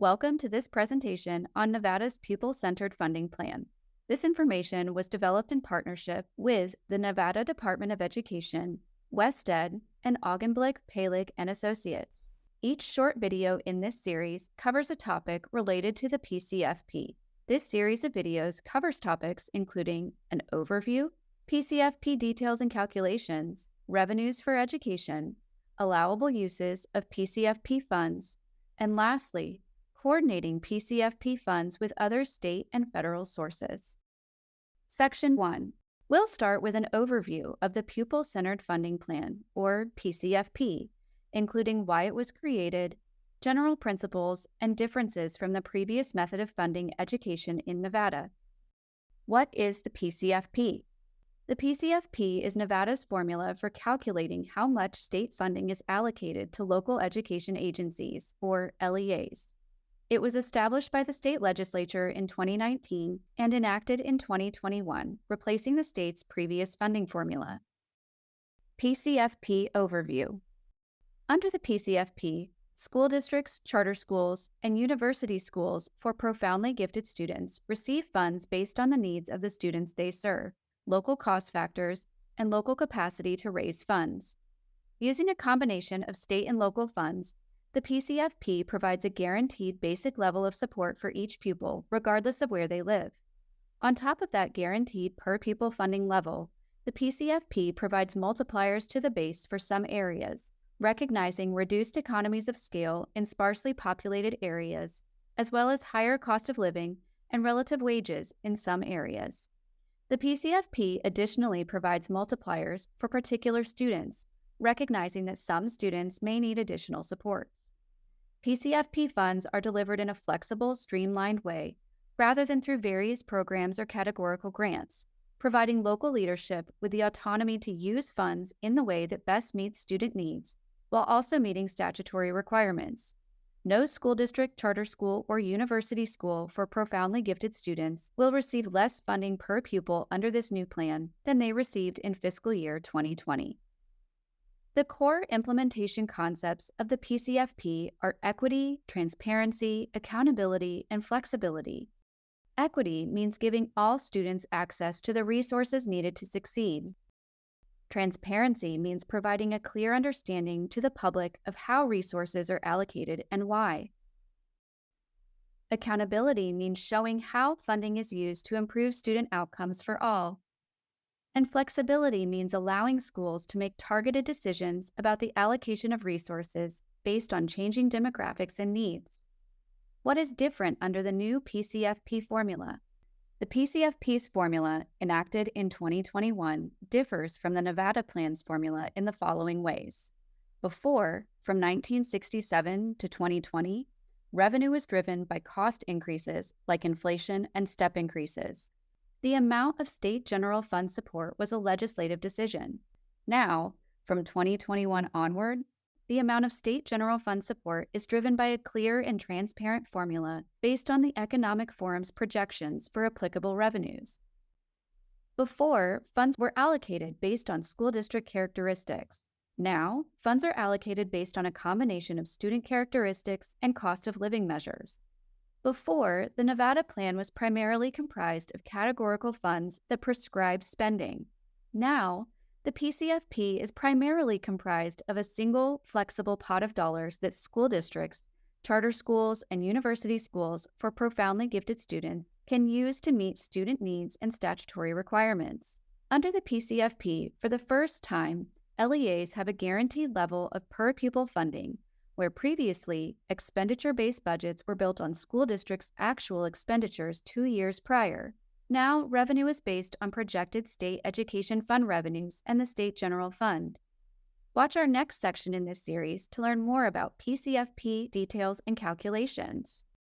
Welcome to this presentation on Nevada's Pupil-Centered Funding Plan. This information was developed in partnership with the Nevada Department of Education, WestEd, and Augenblick, Palig and Associates. Each short video in this series covers a topic related to the PCFP. This series of videos covers topics including an overview, PCFP details and calculations, revenues for education, allowable uses of PCFP funds, and lastly, coordinating PCFP funds with other state and federal sources. Section 1. We'll start with an overview of the Pupil-Centered Funding Plan, or PCFP, including why it was created, general principles, and differences from the previous method of funding education in Nevada. What is the PCFP? The PCFP is Nevada's formula for calculating how much state funding is allocated to local education agencies, or LEAs. It was established by the state legislature in 2019 and enacted in 2021, replacing the state's previous funding formula. PCFP Overview. Under the PCFP, school districts, charter schools, and university schools for profoundly gifted students receive funds based on the needs of the students they serve, local cost factors, and local capacity to raise funds. Using a combination of state and local funds, the PCFP provides a guaranteed basic level of support for each pupil, regardless of where they live. On top of that guaranteed per-pupil funding level, the PCFP provides multipliers to the base for some areas, recognizing reduced economies of scale in sparsely populated areas, as well as higher cost of living and relative wages in some areas. The PCFP additionally provides multipliers for particular students, recognizing that some students may need additional supports. PCFP funds are delivered in a flexible, streamlined way, rather than through various programs or categorical grants, providing local leadership with the autonomy to use funds in the way that best meets student needs, while also meeting statutory requirements. No school district, charter school, or university school for profoundly gifted students will receive less funding per pupil under this new plan than they received in fiscal year 2020. The core implementation concepts of the PCFP are equity, transparency, accountability, and flexibility. Equity means giving all students access to the resources needed to succeed. Transparency means providing a clear understanding to the public of how resources are allocated and why. Accountability means showing how funding is used to improve student outcomes for all. And flexibility means allowing schools to make targeted decisions about the allocation of resources based on changing demographics and needs. What is different under the new PCFP formula? The PCFP's formula, enacted in 2021, differs from the Nevada Plan's formula in the following ways. Before, from 1967 to 2020, revenue was driven by cost increases like inflation and step increases. The amount of state general fund support was a legislative decision. Now, from 2021 onward, the amount of state general fund support is driven by a clear and transparent formula based on the Economic Forum's projections for applicable revenues. Before, funds were allocated based on school district characteristics. Now, funds are allocated based on a combination of student characteristics and cost of living measures. Before, the Nevada Plan was primarily comprised of categorical funds that prescribe spending. Now, the PCFP is primarily comprised of a single, flexible pot of dollars that school districts, charter schools, and university schools for profoundly gifted students can use to meet student needs and statutory requirements. Under the PCFP, for the first time, LEAs have a guaranteed level of per-pupil funding, where previously, expenditure-based budgets were built on school districts' actual expenditures 2 years prior. Now, revenue is based on projected state education fund revenues and the state general fund. Watch our next section in this series to learn more about PCFP details and calculations.